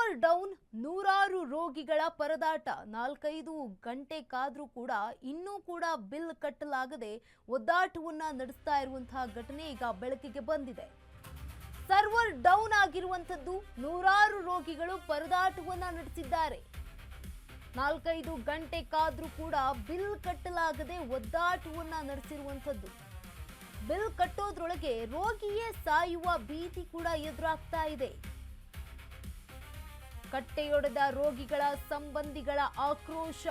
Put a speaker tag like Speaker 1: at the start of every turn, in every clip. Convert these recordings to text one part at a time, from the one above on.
Speaker 1: Server down, ನೂರಾರು ರೋಗಿಗಳ ಪರದಾಟ. 4-5 ಗಂಟೆ ಕಾದ್ರೂ ಕೂಡ ಇನ್ನೂ ಕೂಡ ಬಿಲ್ ಕಟ್ಟಲಾಗದೆ ಒದ್ದಾಟವನ್ನ ನಡೆಸ್ತಾ ಇರುವಂತಹ ಘಟನೆ ಈಗ ಬೆಳಕಿಗೆ ಬಂದಿದೆ. ಸರ್ವರ್ ಡೌನ್ ಆಗಿರುವಂತದ್ದು, ನೂರಾರು ರೋಗಿಗಳು ಪರದಾಟವನ್ನ ನಡೆಸಿದ್ದಾರೆ. 4-5 ಗಂಟೆ ಕಾದ್ರೂ ಕೂಡ ಬಿಲ್ ಕಟ್ಟಲಾಗದೆ ಒದ್ದಾಟವನ್ನ ನಡೆಸಿರುವಂತದ್ದು. ಬಿಲ್ ಕಟ್ಟೋದ್ರೊಳಗೆ ರೋಗಿಯೇ ಸಾಯುವ ಭೀತಿ ಕೂಡ ಎದುರಾಗ್ತಾ ಇದೆ. ಕಟ್ಟೆಯೊಡೆದ ರೋಗಿಗಳ ಸಂಬಂಧಿಗಳ ಆಕ್ರೋಶ.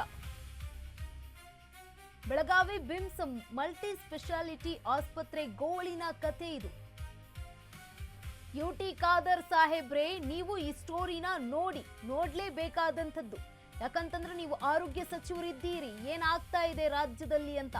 Speaker 1: ಬೆಳಗಾವಿ ಬಿಮ್ಸ್ ಮಲ್ಟಿ ಸ್ಪೆಷಾಲಿಟಿ ಆಸ್ಪತ್ರೆ ಗೋಳಿನ ಕಥೆ ಇದು. ಯುಟಿ ಖಾದರ್ ಸಾಹೇಬ್ರೆ, ನೀವು ಈ ಸ್ಟೋರಿನ ನೋಡ್ಲೇಬೇಕಾದಂಥದ್ದು. ಯಾಕಂತಂದ್ರೆ ನೀವು ಆರೋಗ್ಯ ಸಚಿವರಿದ್ದೀರಿ, ಏನಾಗ್ತಾ ಇದೆ ರಾಜ್ಯದಲ್ಲಿ ಅಂತ.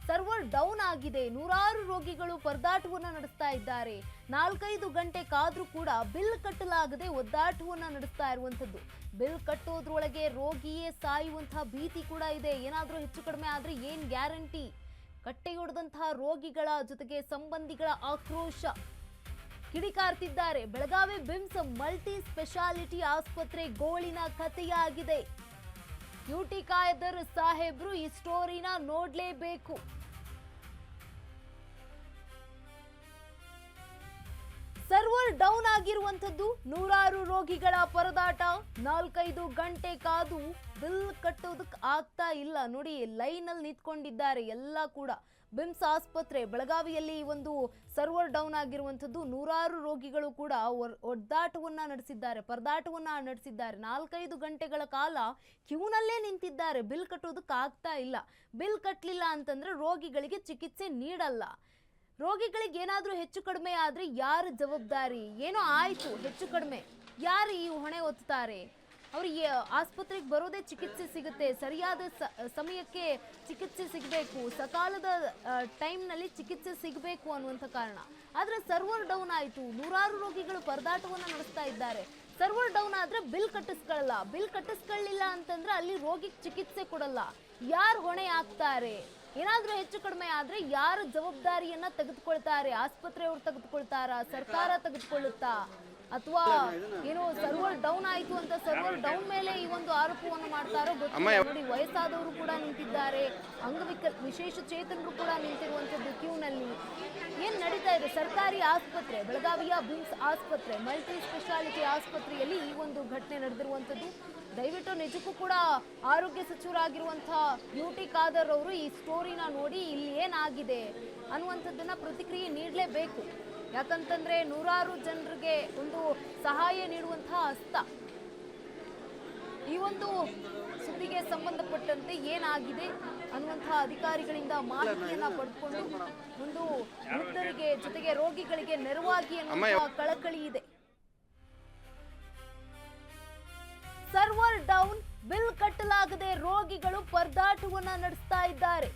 Speaker 1: ಸರ್ವರ್ ಡೌನ್ ಆಗಿದೆ, ನೂರಾರು ರೋಗಿಗಳು ಪರದಾಟವನ್ನ ನಡೆಸ್ತಾ ಇದ್ದಾರೆ. 4-5 ಗಂಟೆ ಕಾದ್ರೂ ಕೂಡ ಬಿಲ್ ಕಟ್ಟಲಾಗದೆ ಒದ್ದಾಟವನ್ನ ನಡೆಸ್ತಾ ಇರುವಂತದ್ದು. ಬಿಲ್ ಕಟ್ಟೋದ್ರೊಳಗೆ ರೋಗಿಯೇ ಸಾಯುವಂತಹ ಭೀತಿ ಕೂಡ ಇದೆ. ಏನಾದ್ರೂ ಹೆಚ್ಚು ಕಡಿಮೆ ಆದ್ರೆ ಏನ್ ಗ್ಯಾರಂಟಿ? ಕಟ್ಟೆಯೊಡೆದಂತಹ ರೋಗಿಗಳ ಜೊತೆಗೆ ಸಂಬಂಧಿಗಳ ಆಕ್ರೋಶ ಕಿಡಿಕಾರ್ತಿದ್ದಾರೆ. ಬೆಳಗಾವಿ ಬಿಮ್ಸ್ ಮಲ್ಟಿ ಸ್ಪೆಷಾಲಿಟಿ ಆಸ್ಪತ್ರೆ ಗೋಳಿನ ಕಥೆಯಾಗಿದೆ. ಯುಟಿ ಖಾದರ್ ಸಾಹೇಬ್ರು ಈ ಸ್ಟೋರಿನ ನೋಡ್ಲೇಬೇಕು. ಸರ್ವರ್ ಡೌನ್ ಆಗಿರುವಂತದ್ದು, ನೂರಾರು ರೋಗಿಗಳ ಪರದಾಟ. 4-5 ಗಂಟೆ ಕಾದು ಬಿಲ್ ಕಟ್ಟೋದಕ್ಕೆ ಆಗ್ತಾ ಇಲ್ಲ. ನೋಡಿ, ಲೈನ್ ಅಲ್ಲಿ ನಿಂತ್ಕೊಂಡಿದ್ದಾರೆ ಎಲ್ಲ ಕೂಡ. ಬಿಮ್ಸ್ ಆಸ್ಪತ್ರೆ ಬೆಳಗಾವಿಯಲ್ಲಿ ಒಂದು ಸರ್ವರ್ ಡೌನ್ ಆಗಿರುವಂತದ್ದು. ನೂರಾರು ರೋಗಿಗಳು ಕೂಡ ಒದ್ದಾಟವನ್ನ ನಡೆಸಿದ್ದಾರೆ, ಪರದಾಟವನ್ನ ನಡೆಸಿದ್ದಾರೆ. 4-5 ಗಂಟೆಗಳ ಕಾಲ ಕ್ಯೂನಲ್ಲೇ ನಿಂತಿದ್ದಾರೆ. ಬಿಲ್ ಕಟ್ಟೋದಕ್ಕೆ ಆಗ್ತಾ ಇಲ್ಲ. ಬಿಲ್ ಕಟ್ಟಲಿಲ್ಲ ಅಂತಂದ್ರೆ ರೋಗಿಗಳಿಗೆ ಚಿಕಿತ್ಸೆ ನೀಡಲ್ಲ. ರೋಗಿಗಳಿಗೆ ಏನಾದ್ರೂ ಹೆಚ್ಚು ಕಡಿಮೆ ಆದ್ರೆ ಯಾರ ಜವಾಬ್ದಾರಿ? ಏನೋ ಆಯ್ತು ಹೆಚ್ಚು ಕಡಿಮೆ, ಯಾರು ಈ ಹೊಣೆ ಹೊತ್ತಾರೆ? ಅವ್ರಿಗೆ ಆಸ್ಪತ್ರೆಗೆ ಬರೋದೇ ಚಿಕಿತ್ಸೆ ಸಿಗುತ್ತೆ, ಸರಿಯಾದ ಸಮಯಕ್ಕೆ ಚಿಕಿತ್ಸೆ ಸಿಗಬೇಕು, ಸಕಾಲದ ಟೈಮ್ನಲ್ಲಿ ಚಿಕಿತ್ಸೆ ಸಿಗಬೇಕು ಅನ್ನುವಂಥ ಕಾರಣ. ಆದ್ರೆ ಸರ್ವರ್ ಡೌನ್ ಆಯ್ತು, ನೂರಾರು ರೋಗಿಗಳು ಪರದಾಟವನ್ನ ನಡೆಸ್ತಾ ಇದ್ದಾರೆ. ಸರ್ವರ್ ಡೌನ್ ಆದ್ರೆ ಬಿಲ್ ಕಟ್ಟಿಸ್ಕೊಳ್ಳಲ್ಲ. ಬಿಲ್ ಕಟ್ಟಿಸ್ಕೊಳ್ಳಿಲ್ಲ ಅಂತಂದ್ರೆ ಅಲ್ಲಿ ರೋಗಿಗೆ ಚಿಕಿತ್ಸೆ ಕೊಡಲ್ಲ. ಯಾರು ಹೊಣೆ ಆಗ್ತಾರೆ? ಏನಾದ್ರೂ ಹೆಚ್ಚು ಕಡಿಮೆ ಆದ್ರೆ ಯಾರು ಜವಾಬ್ದಾರಿಯನ್ನ ತೆಗೆದುಕೊಳ್ತಾರೆ? ಆಸ್ಪತ್ರೆಯವರು ತೆಗೆದುಕೊಳ್ತಾರಾ? ಸರ್ಕಾರ ತೆಗೆದುಕೊಳ್ಳುತ್ತಾ? ಅಥವಾ ಏನೋ ಸರ್ವರ್ ಡೌನ್ ಆಯ್ತು ಅಂತ ಸರ್ವರ್ ಡೌನ್ ಮೇಲೆ ಈ ಒಂದು ಆರೋಪವನ್ನು ಮಾಡ್ತಾರೋ ಗೊತ್ತಿಲ್ಲ. ನೋಡಿ, ವಯಸ್ಸಾದವರು ಕೂಡ ನಿಂತಿದ್ದಾರೆ, ವಿಶೇಷ ಚೇತನರು ಕೂಡ ನಿಂತಿರುವಂತದ್ದು ಕ್ಯೂನಲ್ಲಿ. ಏನ್ ನಡೀತಾ ಇದೆ? ಸರ್ಕಾರಿ ಆಸ್ಪತ್ರೆ, ಬೆಳಗಾವಿಯ ಬಿಮ್ಸ್ ಆಸ್ಪತ್ರೆ ಮಲ್ಟಿ ಸ್ಪೆಷಾಲಿಟಿ ಆಸ್ಪತ್ರೆಯಲ್ಲಿ ಈ ಒಂದು ಘಟನೆ ನಡೆದಿರುವಂತದ್ದು. ದಯವಿಟ್ಟು ನಿಜಕ್ಕೂ ಕೂಡ ಆರೋಗ್ಯ ಸಚಿವರಾಗಿರುವಂತಹ ಯುಟಿ ಖಾದರ್ ಅವರು ಈ ಸ್ಟೋರಿನ ನೋಡಿ ಇಲ್ಲಿ ಏನಾಗಿದೆ ಅನ್ನುವಂಥದ್ದನ್ನ ಪ್ರತಿಕ್ರಿಯೆ ನೀಡಲೇಬೇಕು. ಯಾಕಂತಂದ್ರೆ ನೂರಾರು ಜನರಿಗೆ ಒಂದು ಸಹಾಯ ನೀಡುವಂತಹ ಹಸ್ತ. ಈ ಒಂದು ಸುದ್ದಿಗೆ ಸಂಬಂಧಪಟ್ಟಂತೆ ಏನಾಗಿದೆ ಅನ್ನುವಂತಹ ಅಧಿಕಾರಿಗಳಿಂದ ಮಾಹಿತಿಯನ್ನ ಪಡೆದುಕೊಂಡು ಒಂದು ವೃದ್ಧರಿಗೆ ಜೊತೆಗೆ ರೋಗಿಗಳಿಗೆ ನೆರವಾಗಿ ಅನ್ನುವಂತಹ ಕಳಕಳಿ ಇದೆ. ಸರ್ವರ್ ಡೌನ್, ಬಿಲ್ ಕಟ್ಟಲಾಗದೆ ರೋಗಿಗಳು ಪರದಾಟವನ್ನ ನಡೆಸ್ತಾ ಇದ್ದಾರೆ.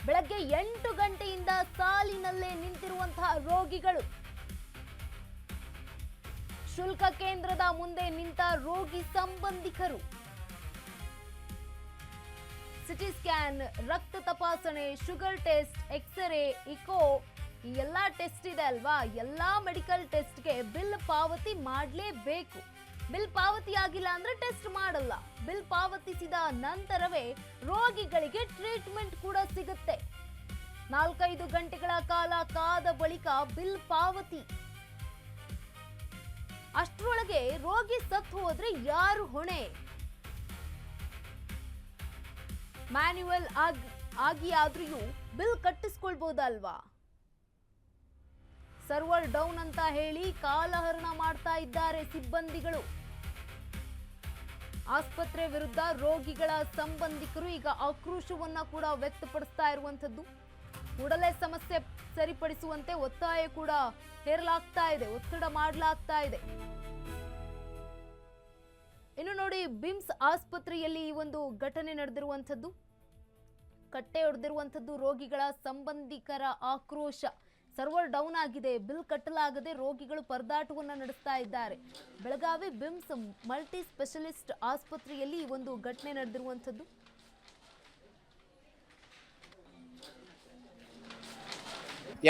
Speaker 1: ಬೆಳಗ್ಗೆ 8 ಗಂಟೆಯಿಂದ ಸಾಲಿನಲ್ಲೇ ನಿಂತಿರುವಂತಹ ರೋಗಿಗಳು. ಶುಲ್ಕ ಕೇಂದ್ರದ ಮುಂದೆ ನಿಂತ ರೋಗಿ ಸಂಬಂಧಿಕರು. ಸಿಟಿ ಸ್ಕ್ಯಾನ್, ರಕ್ತ ತಪಾಸಣೆ, ಶುಗರ್ ಟೆಸ್ಟ್, ಎಕ್ಸ್ರೇ, ಇಕೋ, ಈ ಎಲ್ಲಾ ಟೆಸ್ಟ್ ಇದೆ ಅಲ್ವಾ, ಎಲ್ಲಾ ಮೆಡಿಕಲ್ ಟೆಸ್ಟ್ಗೆ ಬಿಲ್ ಪಾವತಿ ಮಾಡಲೇಬೇಕು. ಬಿಲ್ ಪಾವತಿ ಆಗಿಲ್ಲ ಅಂದ್ರೆ ಟೆಸ್ಟ್ ಮಾಡಲ್ಲ. ಬಿಲ್ ಪಾವತಿಸಿದ ನಂತರವೇ ರೋಗಿಗಳಿಗೆ ಟ್ರೀಟ್ಮೆಂಟ್ ಕೂಡ ಸಿಗುತ್ತೆ. 4-5 ಗಂಟೆಗಳ ಕಾಲ ಕಾದ ಬಳಿಕ ಬಿಲ್ ಪಾವತಿ. ಅಷ್ಟರೊಳಗೆ ರೋಗಿ ಸತ್ತು ಹೋದ್ರೆ ಯಾರು ಹೊಣೆ? ಮ್ಯಾನ್ಯುವಲ್ ಆಗಿ ಆದ್ರೂ ಬಿಲ್ ಕಟ್ಟಿಸ್ಕೊಳ್ಬಹುದಲ್ವಾ? ಸರ್ವರ್ ಡೌನ್ ಅಂತ ಹೇಳಿ ಕಾಲಹರಣ ಮಾಡ್ತಾ ಇದ್ದಾರೆ ಸಿಬ್ಬಂದಿಗಳು. ಆಸ್ಪತ್ರೆ ವಿರುದ್ಧ ರೋಗಿಗಳ ಸಂಬಂಧಿಕರು ಈಗ ಆಕ್ರೋಶವನ್ನ ಕೂಡ ವ್ಯಕ್ತಪಡಿಸ್ತಾ ಇರುವಂತದ್ದು. ಕೂಡಲೇ ಸಮಸ್ಯೆ ಸರಿಪಡಿಸುವಂತೆ ಒತ್ತಾಯ ಕೂಡ ಹೇರಲಾಗ್ತಾ ಇದೆ, ಒತ್ತಡ ಮಾಡಲಾಗ್ತಾ ಇದೆ. ಇನ್ನು ನೋಡಿ, ಬಿಮ್ಸ್ ಆಸ್ಪತ್ರೆಯಲ್ಲಿ ಈ ಒಂದು ಘಟನೆ ನಡೆದಿರುವಂತದ್ದು. ಕಟ್ಟೆ ಹೊಡೆದಿರುವಂತದ್ದು, ರೋಗಿಗಳ ಸಂಬಂಧಿಕರ ಆಕ್ರೋಶ. ಸರ್ವರ್ ಡೌನ್ ಆಗಿದೆ, ಬಿಲ್ ಕಟ್ಟಲಾಗದೆ ರೋಗಿಗಳು ಪರದಾಟವನ್ನ ನಡೆಸ್ತಾ ಇದ್ದಾರೆ. ಬೆಳಗಾವಿ ಬಿಮ್ಸ್ ಮಲ್ಟಿ ಸ್ಪೆಷಲಿಸ್ಟ್ ಆಸ್ಪತ್ರೆಯಲ್ಲಿ ಈ ಒಂದು ಘಟನೆ ನಡೆದಿರುವಂತದ್ದು.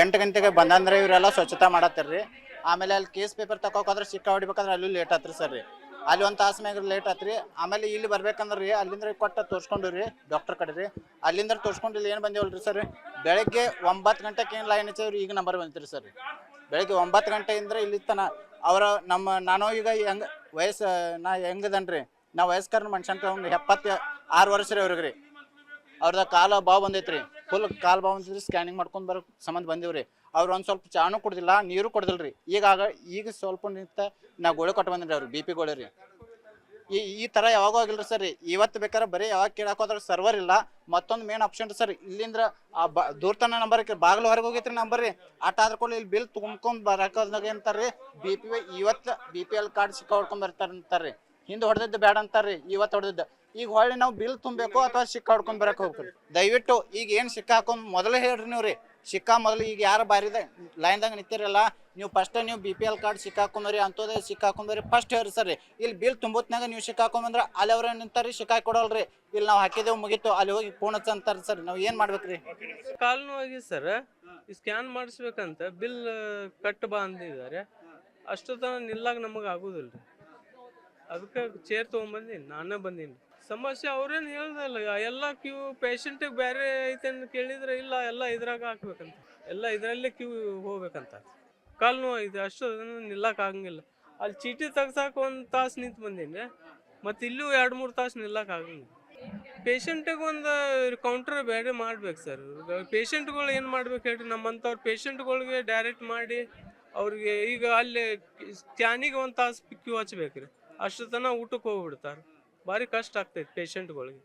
Speaker 2: ಎಂಟು ಗಂಟೆಗೆ ಬಂದಂದ್ರೆ ಇವರೆಲ್ಲ ಸ್ವಚ್ಛತಾ ಮಾಡತ್ತಾರ್ರಿ. ಆಮೇಲೆ ಅಲ್ಲಿ ಕೇಸ್ ಪೇಪರ್ ತಗೋಕೋದ್ರೆ ಸಿಕ್ಕ ಹೊಡಿಬೇಕಾದ್ರೆ ಅಲ್ಲೂ ಲೇಟ್ ಆತ್ರಿ ಸರ್ ರೀ. ಅಲ್ಲಿ ಒಂದು ತಾಸು ಮ್ಯಾಗ ಲೇಟ್ ಆತ್ರಿ. ಆಮೇಲೆ ಇಲ್ಲಿ ಬರ್ಬೇಕಂದ್ರೆ ರೀ ಅಲ್ಲಿಂದ ಕೊಟ್ಟ ತೋರಿಸ್ಕೊಂಡು ರೀ ಡಾಕ್ಟರ್ ಕಡೆ ರೀ. ಅಲ್ಲಿಂದ ತೋರಿಸ್ಕೊಂಡು ಇಲ್ಲಿ ಏನು ಬಂದೇವಲ್ರಿ ಸರ್, ಬೆಳಗ್ಗೆ 9 ಗಂಟೆಗೆ ಏನು ಲೈನ್ ಹಚ್ಚಿದ್ರಿ, ಈಗ ನಂಬರ್ ಬಂತೀರಿ ಸರ್. ಬೆಳಗ್ಗೆ 9 ಗಂಟೆಯಿಂದ ಇಲ್ಲಿ ತನ ನಾನು ಈಗ ಹೆಂಗೆ ವಯಸ್ಸು ನಾ ಹೆಂಗದನ್ರಿ, ನಾ ವಯಸ್ಕರ ಮನುಷ್ಯ ಅಂತ ಒಂದು 76 ವರ್ಷ ರೀ ಅವ್ರಿಗೆ ರೀ. ಅವ್ರದ ಕಾಲ ಬಾವು ಬಂದೈತ್ರಿ, ಫುಲ್ ಕಾಲು ಬಾವು ಬಂದಿದ್ರಿ. ಸ್ಕ್ಯಾನಿಂಗ್ ಮಾಡ್ಕೊಂಡು ಬರೋ ಸಂಬಂಧ ಬಂದಿವ್ರಿ. ಅವ್ರು ಒಂದು ಸ್ವಲ್ಪ ಚಾನು ಕುಡ್ದಿಲ್ಲ, ನೀರು ಕುಡ್ದಿಲ್ರಿ. ಈಗ ಸ್ವಲ್ಪ ನಿಂತ ನಾ ಗೋಳಿ ಕೊಟ್ಟು ಬಂದಿರಿ ಅವ್ರಿಗೆ, BP ಗೋಳಿ ರೀ. ಈ ಥರ ಯಾವಾಗೂ ಆಗಿಲ್ರಿ ಸರ್. ಇವತ್ತು ಬೇಕಾದ್ರೆ ಬರೀ ಯಾವಾಗ ಕೇಳಕ್ಕೆ ಹೋದ್ರೆ ಸರ್ವರ್ ಇಲ್ಲ. ಮತ್ತೊಂದು ಮೇನ್ ಆಪ್ಷನ್ ರೀ ಸರ್, ಇಲ್ಲಿಂದ ದೂರ್ತನ ನಂಬರ್ ಬಾಗಿಲು ಹೊರಗೆ ಹೋಗೈತ್ರಿ ನಂಬರ್ ರೀ. ಆದ್ರೆ ಕೂಡ ಇಲ್ಲಿ ಬಿಲ್ ತುಂಬ್ಕೊಂಡು ಬರಕೋದಾಗ ಅಂತಾರ್ರಿ, ಇವತ್ತು BPL ಕಾರ್ಡ್ ಸಿಕ್ಕ ಹೊಡ್ಕೊಂಡ್ ಬರ್ತಾರೆ ಅಂತಾರ್ರಿ. ಹಿಂದೆ ಹೊಡೆದಿದ್ದು ಬೇಡ ಅಂತಾರ್ರಿ, ಇವತ್ತು ಹೊಡೆದಿದ್ದು. ಈಗ ಹೊಳ್ಳಿ ನಾವು ಬಿಲ್ ತುಂಬಬೇಕು ಅಥವಾ ಸಿಕ್ಕ ಹೊಡ್ಕೊಂಡ್ ಬರಕ್ಕೆ ಹೋಗ್ರಿ. ದಯವಿಟ್ಟು ಈಗ ಏನು ಸಿಕ್ಕ ಹಾಕೊಂಡು ಮೊದಲೇ ಹೇಳ್ರಿ ನೀವು ರೀ. ಸಿಕ್ಕ ಮೊದಲು ಈಗ ಯಾರು ಬಾರಿದ ಲೈನ್ದಾಗ ನಿಂತಿರಲ್ಲ, ನೀವು ಫಸ್ಟ್ ನೀವು BPL ಕಾರ್ಡ್ ಸಿಕ್ಕ ಹಾಕೊಂಬರಿ, ಅಂಥದ್ದೇ ಸಿಕ್ಕ ಹಾಕೊಂಬರಿ ಫಸ್ಟ್ ಹೇಳ್ರಿ ಸರ್. ಇಲ್ಲಿ ಬಿಲ್ ತುಂಬೋತ್ನಾಗ ನೀವು ಸಿಕ್ಕ ಹಾಕೊಂಬಂದ್ರೆ ಅಲ್ಲಿ ಅವ್ರ ನಿಂತಾರಿ, ಸಿಕ್ಕ ಕೊಡಲ್ರಿ. ಇಲ್ಲಿ ನಾವು ಹಾಕಿದೇವು ಮುಗೀತು, ಅಲ್ಲಿ ಹೋಗಿ ಫೋನ್ ಹಚ್ಚ ಅಂತಾರೆ ಸರ್. ನಾವು ಏನು ಮಾಡ್ಬೇಕ್ರಿ?
Speaker 3: ಕಾಲು ನೋವಾಗಿ ಸರ್ ಸ್ಕ್ಯಾನ್ ಮಾಡಿಸ್ಬೇಕಂತ ಬಿಲ್ ಕಟ್ ಬಾ ಅಂದಿದ್ದಾರೆ. ಅಷ್ಟು ತನಕ ನಿಲ್ಲಾಗ ನಮಗೆ ಆಗೋದಿಲ್ಲ ರೀ. ಅದಕ್ಕೆ ಚೇರ್ ತೊಗೊಂಬಂದೀನಿ, ನಾನೇ ಬಂದೀನಿ. ಸಮಸ್ಯೆ ಅವ್ರೇನು ಹೇಳ್ದಲ್ಲ, ಎಲ್ಲ ಕ್ಯೂ ಪೇಷಂಟಿಗೆ ಬೇರೆ ಐತೆ ಅಂತ ಕೇಳಿದ್ರೆ ಇಲ್ಲ, ಎಲ್ಲ ಇದ್ರಾಗ ಹಾಕ್ಬೇಕಂತ, ಎಲ್ಲ ಇದರಲ್ಲೇ ಕ್ಯೂ ಹೋಗ್ಬೇಕಂತ. ಕಾಲು ನೋವಾಗಿದೆ, ಅಷ್ಟು ನಿಲ್ಲಕ್ಕೆ ಆಗಂಗಿಲ್ಲ. ಅಲ್ಲಿ ಚೀಟಿ ತೆಗ್ಸಾಕ 1 ತಾಸು ನಿಂತು ಬಂದೀನಿ, ಮತ್ತು ಇಲ್ಲೂ 2-3 ತಾಸು ನಿಲ್ಲಕ್ಕೆ ಆಗಂಗಿಲ್ಲ. ಪೇಷಂಟಿಗೆ ಒಂದು ಕೌಂಟ್ರ್ ಬೇರೆ ಮಾಡ್ಬೇಕು ಸರ್. ಪೇಷಂಟ್ಗಳು ಏನು ಮಾಡ್ಬೇಕು ಹೇಳ್ರಿ, ನಮ್ಮಂಥವ್ರು ಪೇಷಂಟ್ಗಳಿಗೆ ಡೈರೆಕ್ಟ್ ಮಾಡಿ ಅವ್ರಿಗೆ ಈಗ ಅಲ್ಲಿ ಸ್ಕ್ಯಾನಿಗೆ 1 ತಾಸು ಕ್ಯೂ ಹಚ್ಬೇಕು ರೀ. ಅಷ್ಟು ತನಕ ಊಟಕ್ಕೆ ಹೋಗ್ಬಿಡ್ತಾರೆ. ಭಾರಿ ಕಷ್ಟ ಆಗ್ತೈತೆ ಪೇಷಂಟ್ಗಳಿಗೆ.